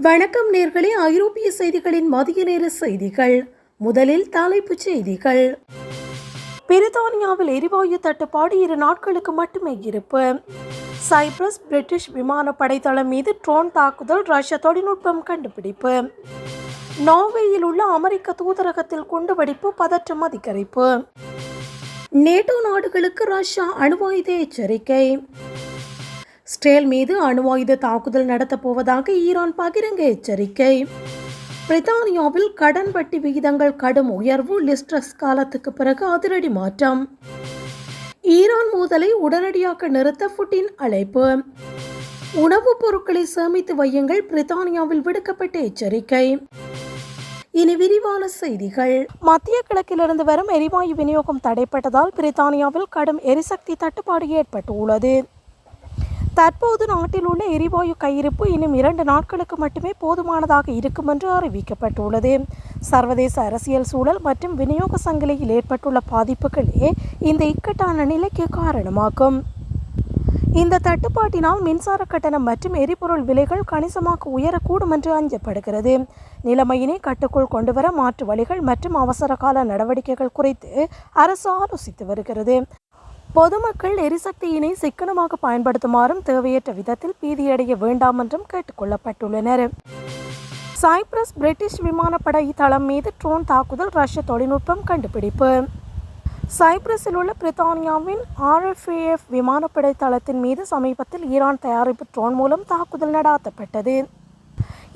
வணக்கம் நேர்களே, ஐரோப்பிய செய்திகளின் மதிய நேர செய்திகள். முதலில் தலைப்புச் செய்திகள். பிரித்தானியாவில் எரிவாயு தட்டுப்பாடு 2 நாட்களுக்கு மட்டுமே இருப்பு. சைப்ரஸ் பிரிட்டிஷ் விமானப்படை தளம் மீது ட்ரோன் தாக்குதல், ரஷ்ய தொழில்நுட்பம் கண்டுபிடிப்பு. நார்வேயில் உள்ள அமெரிக்க தூதரகத்தில் குண்டுவெடிப்பு, பதற்றம் அதிகரிப்பு. நேட்டோ நாடுகளுக்கு ரஷ்யா அணுவாயுத எச்சரிக்கை. இஸ்ரேல் மீது அணுவாயுத தாக்குதல் நடத்தப் போவதாக ஈரான் பகிரங்க எச்சரிக்கை. பிரித்தானியாவில் கடன் வட்டி விகிதங்கள் கடும் உயர்வு, லிஸ்ட்ரஸ் காலத்துக்கு பிறகு அதிரடி மாற்றம். ஈரான் மோதலை உடனடியாக நிறுத்த புட்டின் அழைப்பு. உணவுப் பொருட்களை சேமித்து வையுங்கள், பிரித்தானியாவில் விடுக்கப்பட்ட எச்சரிக்கை. இனி விரிவான செய்திகள். மத்திய கிழக்கிலிருந்து வரும் எரிவாயு விநியோகம் தடைப்பட்டதால் பிரித்தானியாவில் கடும் எரிசக்தி தட்டுப்பாடு ஏற்பட்டுள்ளது. தற்போது நாட்டில் உள்ள எரிவாயு கையிருப்பு இன்னும் 2 நாட்களுக்கு மட்டுமே போதுமானதாக இருக்கும் என்று அறிவிக்கப்பட்டுள்ளது. சர்வதேச அரசியல் சூழல் மற்றும் விநியோக சங்கிலியில் ஏற்பட்டுள்ள பாதிப்புகளே இந்த இக்கட்டான நிலைக்கு காரணமாகும். இந்த தட்டுப்பாட்டினால் மின்சார கட்டணம் மற்றும் எரிபொருள் விலைகள் கணிசமாக உயரக்கூடும் என்று அஞ்சப்படுகிறது. நிலைமையினை கட்டுக்குள் கொண்டுவர மாற்று வழிகள் மற்றும் அவசர கால நடவடிக்கைகள் குறித்து அரசு ஆலோசித்து வருகிறது. பொதுமக்கள் எரிசக்தியினை சிக்கனமாக பயன்படுத்துமாறும் தேவையற்ற விதத்தில் பீதியடைய வேண்டாம் என்றும் கேட்டுக்கொள்ளப்பட்டுள்ளனர். சைப்ரஸ் பிரிட்டிஷ் விமானப்படை தளம் மீது ட்ரோன் தாக்குதல், ரஷ்ய தொழில்நுட்பம் கண்டுபிடிப்பு. சைப்ரஸில் உள்ள பிரித்தானியாவின் RFAF விமானப்படை தளத்தின் மீது சமீபத்தில் ஈரான் தயாரிப்பு ட்ரோன் மூலம் தாக்குதல் நடாத்தப்பட்டது.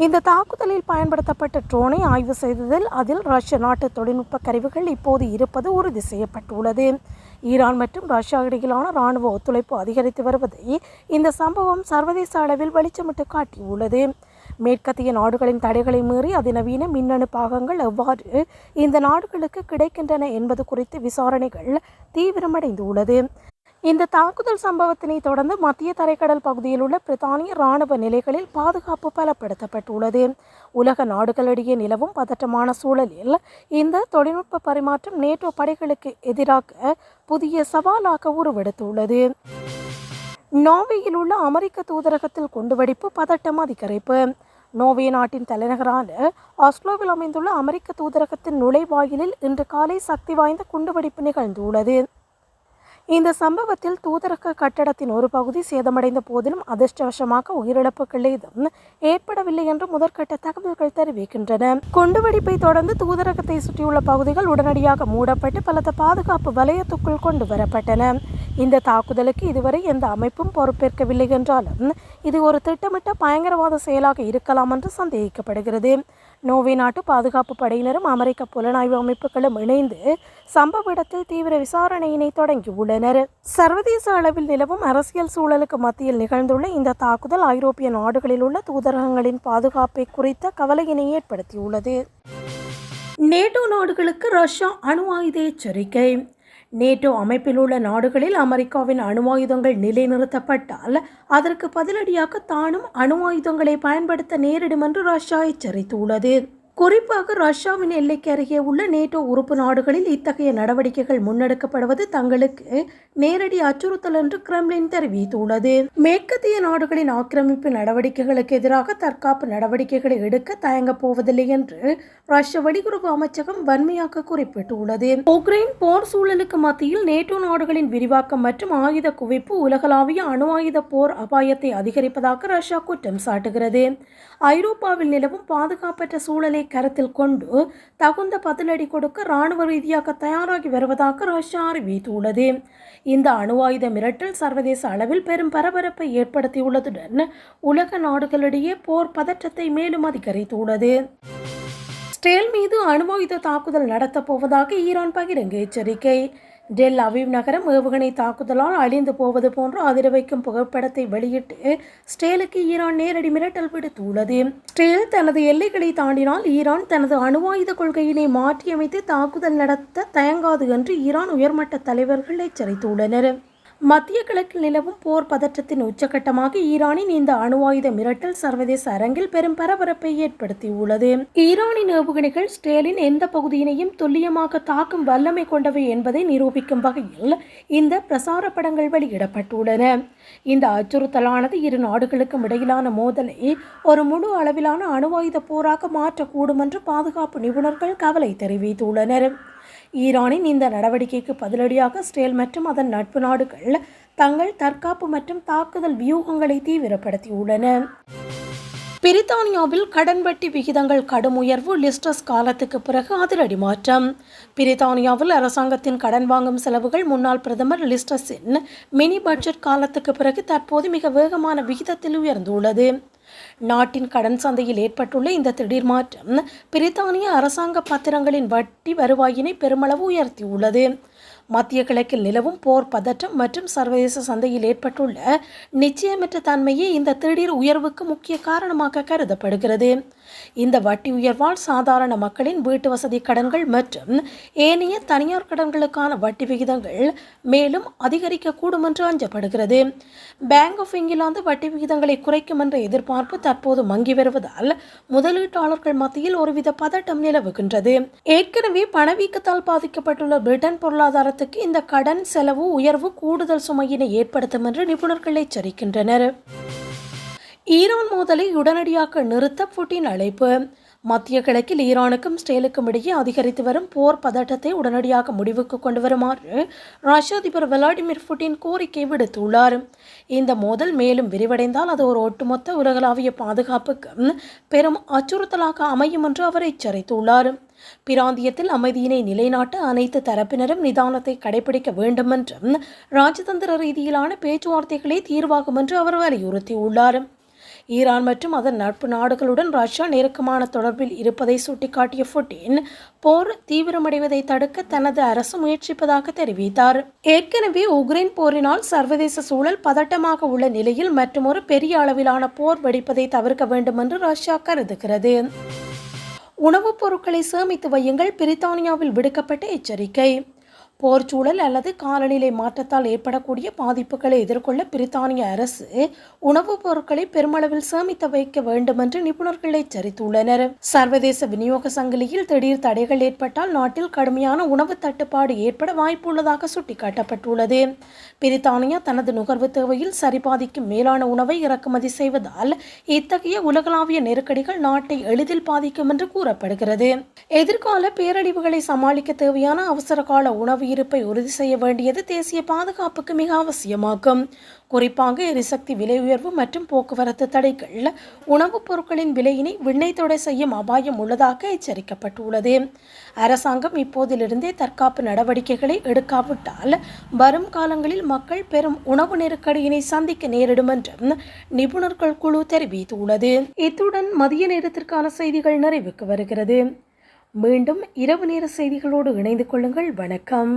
இந்த தாக்குதலில் பயன்படுத்தப்பட்ட ட்ரோனை ஆய்வு செய்ததில் அதில் ரஷ்ய நாட்டு தொழில்நுட்ப கருவிகள் இப்போது இருப்பது உறுதி செய்யப்பட்டுள்ளது. ஈரான் மற்றும் ரஷ்யா இடையிலான இராணுவ ஒத்துழைப்பு அதிகரித்து வருவதை இந்த சம்பவம் சர்வதேச அளவில் வெளிச்சமிட்டு காட்டியுள்ளது. மேற்கத்திய நாடுகளின் தடைகளை மீறி அதிநவீன மின்னணு பாகங்கள் எவ்வாறு இந்த நாடுகளுக்கு கிடைக்கின்றன என்பது குறித்து விசாரணைகள் தீவிரமடைந்துள்ளது. இந்த தாக்குதல் சம்பவத்தினை தொடர்ந்து மத்திய தரைக்கடல் பகுதியில் உள்ள பிரித்தானிய இராணுவ நிலைகளில் பாதுகாப்பு பலப்படுத்தப்பட்டுள்ளது. உலக நாடுகளிடையே நிலவும் பதற்றமான சூழலில் இந்த தொழில்நுட்ப பரிமாற்றம் நேட்டோ படைகளுக்கு எதிராக புதிய சவாலாக உருவெடுத்துள்ளது. நார்வேயில் உள்ள அமெரிக்க தூதரகத்தில் குண்டுவெடிப்பு, பதட்டம் அதிகரிப்பு. நோர்வே நாட்டின் தலைநகரான ஆஸ்லோவில் அமைந்துள்ள அமெரிக்க தூதரகத்தின் நுழைவாயிலில் இன்று காலை சக்தி வாய்ந்த குண்டுவெடிப்பு நிகழ்ந்துள்ளது. இந்த சம்பவத்தில் தூதரக கட்டடத்தின் ஒரு பகுதி சேதமடைந்த போதிலும் அதிர்ஷ்டவசமாக உயிரிழப்புகள் ஏதும் ஏற்படவில்லை என்று முதற்கட்ட தகவல்கள் தெரிவிக்கின்றன. குண்டுவெடிப்பை தொடர்ந்து தூதரகத்தை சுற்றியுள்ள பகுதிகள் உடனடியாக மூடப்பட்டு பலத்த பாதுகாப்பு வலயத்துக்குள் கொண்டு வரப்பட்டன. இந்த தாக்குதலுக்கு இதுவரை எந்த அமைப்பும் பொறுப்பேற்கவில்லை என்றாலும் இது ஒரு திட்டமிட்ட பயங்கரவாத செயலாக இருக்கலாம் என்று சந்தேகிக்கப்படுகிறது. நோர்வே நாட்டு பாதுகாப்பு படையினரும் அமெரிக்க புலனாய்வு அமைப்புகளும் இணைந்து சம்பவ இடத்தில் தீவிர விசாரணையினை தொடங்கியுள்ளனர். சர்வதேச அளவில் நிலவும் அரசியல் சூழலுக்கு மத்தியில் நிகழ்ந்துள்ள இந்த தாக்குதல் ஐரோப்பிய நாடுகளில் உள்ள தூதரகங்களின் பாதுகாப்பை குறித்த கவலையினை ஏற்படுத்தியுள்ளது. நேட்டோ நாடுகளுக்கு ரஷ்யா அணு ஆயுத எச்சரிக்கை. நேட்டோ அமைப்பில் உள்ள நாடுகளில் அமெரிக்காவின் அணு ஆயுதங்கள் நிலைநிறுத்தப்பட்டால் அதற்கு பதிலடியாக தானும் அணு ஆயுதங்களை பயன்படுத்த நேரிடும் என்று ரஷ்யா எச்சரித்துள்ளது. குறிப்பாக ரஷ்யாவின் எல்லைக்கு அருகே உள்ள நேட்டோ உறுப்பு நாடுகளில் இத்தகைய நடவடிக்கைகள் முன்னெடுக்கப்படுவது தங்களுக்கு நேரடி அச்சுறுத்தல் என்று கிரெம்ளின் தெரிவித்துள்ளது. மேற்கத்திய நாடுகளின் ஆக்கிரமிப்பு நடவடிக்கைகளுக்கு எதிராக தற்காப்பு நடவடிக்கைகளை எடுக்க தயங்கப் போவதில்லை என்று ரஷ்ய வெளியுறவு அமைச்சகம் வன்மையாக குறிப்பிட்டுள்ளது. உக்ரைன் போர் சூழலுக்கு மத்தியில் நேட்டோ நாடுகளின் விரிவாக்கம் மற்றும் ஆயுத குவிப்பு உலகளாவிய அணு ஆயுத போர் அபாயத்தை அதிகரிப்பதாக ரஷ்யா குற்றம் சாட்டுகிறது. ஐரோப்பாவில் நிலவும் பாதுகாப்பற்ற சூழலை கருத்தில் கொண்டு தகுந்த பதிலடி கொடுக்க இராணுவ ரீதியாக தயாராகி வருவதாக ரஷ்யா அறிவித்துள்ளது. இந்த அணு ஆயுத மிரட்டல் சர்வதேச அளவில் பெரும் பரபரப்பை ஏற்படுத்தியுள்ளதுடன் உலக நாடுகளிடையே போர் பதற்றத்தை மேலும் அதிகரித்துள்ளது. இஸ்ரேல் மீது அணு ஆயுத தாக்குதல் நடத்தப் போவதாக ஈரான் பகிரங்க எச்சரிக்கை. டெல் அவீவ் நகரம் ஏவுகணை தாக்குதலால் அழிந்து போவது போன்ற அதிர வைக்கும் புகைப்படத்தை வெளியிட்டு இஸ்ரேலுக்கு ஈரான் நேரடி மிரட்டல் விடுத்துள்ளது. இஸ்ரேல் தனது எல்லைகளை தாண்டினால் ஈரான் தனது அணு ஆயுத கொள்கையினை மாற்றியமைத்து தாக்குதல் நடத்த தயங்காது என்று ஈரான் உயர்மட்ட தலைவர்கள் எச்சரித்துள்ளனர். மத்திய கிழக்கில் நிலவும் போர் பதற்றத்தின் உச்சகட்டமாக ஈரானின் இந்த அணு ஆயுத மிரட்டல் சர்வதேச அரங்கில் பெரும் பரபரப்பை ஏற்படுத்தியுள்ளது. ஈரானின் ஏவுகணைகள் இஸ்ரேலின் எந்த பகுதியினையும் துல்லியமாக தாக்கும் வல்லமை கொண்டவை என்பதை நிரூபிக்கும் வகையில் இந்த பிரசார படங்கள் வெளியிடப்பட்டுள்ளன. இந்த அச்சுறுத்தலானது இரு நாடுகளுக்கும் இடையிலான மோதலை ஒரு முழு அளவிலான அணு ஆயுத போராக மாற்றக்கூடும் என்று பாதுகாப்பு நிபுணர்கள் கவலை தெரிவித்துள்ளனர். ஈரானின் இந்த நடவடிக்கைக்கு பதிலடியாக இஸ்ரேல் மற்றும் அதன் நட்பு நாடுகள் தங்கள் தற்காப்பு மற்றும் தாக்குதல் வியூகங்களை தீவிரப்படுத்தியுள்ளன. பிரித்தானியாவில் கடன் வட்டி விகிதங்கள் கடும் உயர்வு, லிஸ்டஸ் காலத்துக்கு பிறகு அதிரடி மாற்றம். பிரித்தானியாவில் அரசாங்கத்தின் கடன் வாங்கும் செலவுகள் முன்னாள் பிரதமர் லிஸ்டஸின் மினி பட்ஜெட் காலத்துக்கு பிறகு தற்போது மிக வேகமான விகிதத்தில் உயர்ந்துள்ளது. நாட்டின் கடன் சந்தையில் ஏற்பட்டுள்ள இந்த திடீர் மாற்றம் பிரித்தானிய அரசாங்க பத்திரங்களின் வட்டி வருவாயினை பெருமளவு உயர்த்தியுள்ளது. மத்திய கிழக்கில் நிலவும் போர் பதற்றம் மற்றும் சர்வதேச சந்தையில் ஏற்பட்டுள்ள நிச்சயமற்ற தன்மையே இந்த திடீர் உயர்வுக்கு முக்கிய காரணமாக கருதப்படுகிறது. இந்த வட்டி உயர்வால் சாதாரண மக்களின் வீட்டு வசதி கடன்கள் மற்றும் ஏனைய தனியார் கடன்களுக்கான வட்டி விகிதங்கள் மேலும் அதிகரிக்கக்கூடும் என்று அஞ்சப்படுகிறது. பேங்க் ஆஃப் இங்கிலாந்து வட்டி விகிதங்களை குறைக்கும் என்ற எதிர்பார்ப்பு தற்போது மங்கி வருவதால் முதலீட்டாளர்கள் மத்தியில் ஒருவித பதட்டம் நிலவுகின்றது. ஏற்கனவே பணவீக்கத்தால் பாதிக்கப்பட்டுள்ள பிரிட்டன் பொருளாதாரத்துக்கு இந்த கடன் செலவு உயர்வு கூடுதல் சுமையினை ஏற்படுத்தும் என்று நிபுணர்கள் எச்சரிக்கின்றனர். ஈரான் மோதலை உடனடியாக நிறுத்த புட்டின் அழைப்பு. மத்திய கிழக்கில் ஈரானுக்கும் இஸ்ரேலுக்கும் இடையே அதிகரித்து வரும் போர் பதட்டத்தை உடனடியாக முடிவுக்கு கொண்டு வருமாறு ரஷ்ய அதிபர் விளாடிமிர் புட்டின் கோரிக்கை விடுத்துள்ளார். இந்த மோதல் மேலும் விரிவடைந்தால் அது ஒரு ஒட்டுமொத்த உலகளாவிய பாதுகாப்புக்கு பெரும் அச்சுறுத்தலாக அமையும் என்று அவர் எச்சரித்துள்ளார். பிராந்தியத்தில் அமைதியினை நிலைநாட்ட அனைத்து தரப்பினரும் நிதானத்தை கடைபிடிக்க வேண்டும் என்றும் ராஜதந்திர ரீதியிலான பேச்சுவார்த்தைகளே தீர்வாகும் என்று அவர் வலியுறுத்தியுள்ளார். ஈரான் மற்றும் அதன் நட்பு நாடுகளுடன் ரஷ்யா நெருக்கமான தொடர்பில் இருப்பதை சுட்டிக்காட்டிய புட்டின் போர் தீவிரமடைவதை தடுக்க தனது அரசு முயற்சிப்பதாக தெரிவித்தார். ஏற்கனவே உக்ரைன் போரினால் சர்வதேச சூழல் பதட்டமாக உள்ள நிலையில் மற்றுமொரு பெரிய அளவிலான போர் வெடிப்பதை தவிர்க்க வேண்டும் என்று ரஷ்யா கருதுகிறது. உணவுப் பொருட்களை சேமித்து வையுங்கள், பிரித்தானியாவில் விடுக்கப்பட்ட எச்சரிக்கை. போர்ச்சூழல் அல்லது காலநிலை மாற்றத்தால் ஏற்படக்கூடிய பாதிப்புகளை எதிர்கொள்ள பிரித்தானிய அரசு உணவுப் பொருட்களை பெருமளவில் சேமித்து வைக்க வேண்டும் என்று நிபுணர்கள் எச்சரித்துள்ளனர். சர்வதேச விநியோக சங்கிலியில் திடீர் தடைகள் ஏற்பட்டால் நாட்டில் கடுமையான உணவு தட்டுப்பாடு ஏற்பட வாய்ப்புள்ளதாக சுட்டிக்காட்டப்பட்டுள்ளது. பிரித்தானியா தனது நுகர்வு தேவையில் சரிபாதிக்கும் மேலான உணவை இறக்குமதி செய்வதால் இத்தகைய உலகளாவிய நெருக்கடிகள் நாட்டை எளிதில் பாதிக்கும் என்று கூறப்படுகிறது. எதிர்கால பேரழிவுகளை சமாளிக்க தேவையான அவசர கால உணவு இருப்பை உறுதி செய்ய வேண்டியது தேசிய பாதுகாப்புக்கு மிக அவசியமாகும். குறிப்பாக எரிசக்தி விலை உயர்வு மற்றும் போக்குவரத்து தடைகள் உணவுப் பொருட்களின் விலையினை விண்ணை தொடை செய்யும் அபாயம் உள்ளதாக எச்சரிக்கப்பட்டுள்ளது. அரசாங்கம் இப்போதிலிருந்தே தற்காப்பு நடவடிக்கைகளை எடுக்காவிட்டால் வரும் காலங்களில் மக்கள் பெரும் உணவு நெருக்கடியினை சந்திக்க நேரிடும் என்றும் நிபுணர்கள் குழு தெரிவித்துள்ளது. இத்துடன் மதிய நேரத்திற்கான செய்திகள் நிறைவுக்கு வருகிறது. மீண்டும் இரவு நேர செய்திகளோடு இணைந்து கொள்ளுங்கள். வணக்கம்.